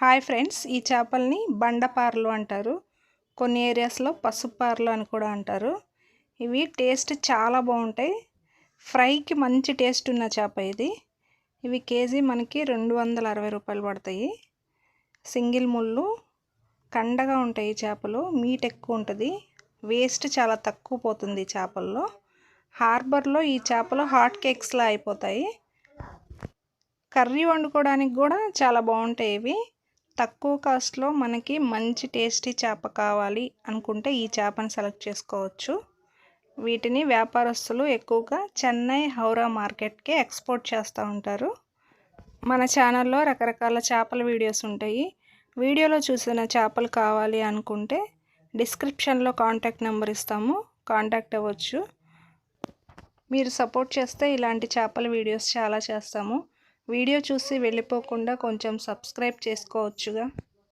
Hi friends, ఈ చేపల్ని బండపారలు అంటారు. కొన్ని ఏరియాస్లో పసుపారలు అని కూడా అంటారు. ఇవి టేస్ట్ చాలా బాగుంటాయి. ఫ్రైకి మంచి టేస్ట్ ఉన్న చేప ఇది. ఇవి కేజీ మనకి 260 రూపాయలు పడతాయి. సింగిల్ ముళ్ళు, కండగా ఉంటాయి చేపలు. మీట్ ఎక్కువ ఉంటుంది. వేస్ట్ చాలా తక్కువ పోతుంది చేపల్లో. హార్బర్లో ఈ చేపలు హాట్ కేక్స్లా అయిపోతాయి. కర్రీ వండుకోవడానికి కూడా చాలా బాగుంటాయి. ఇవి తక్కువ కాస్ట్లో మనకి మంచి టేస్టీ చేప కావాలి అనుకుంటే ఈ చేపను సెలెక్ట్ చేసుకోవచ్చు. వీటిని వ్యాపారస్తులు ఎక్కువగా చెన్నై, హౌరా మార్కెట్కి ఎక్స్పోర్ట్ చేస్తూ ఉంటారు. మన ఛానల్లో రకరకాల చేపల వీడియోస్ ఉంటాయి. వీడియోలో చూసిన చేపలు కావాలి అనుకుంటే డిస్క్రిప్షన్లో కాంటాక్ట్ నెంబర్ ఇస్తాము, కాంటాక్ట్ అవ్వచ్చు. మీరు సపోర్ట్ చేస్తే ఇలాంటి చేపల వీడియోస్ చాలా చేస్తాము. వీడియో చూసి వెళ్ళిపోకుండా కొంచెం సబ్స్క్రైబ్ చేసుకోవచ్చుగా.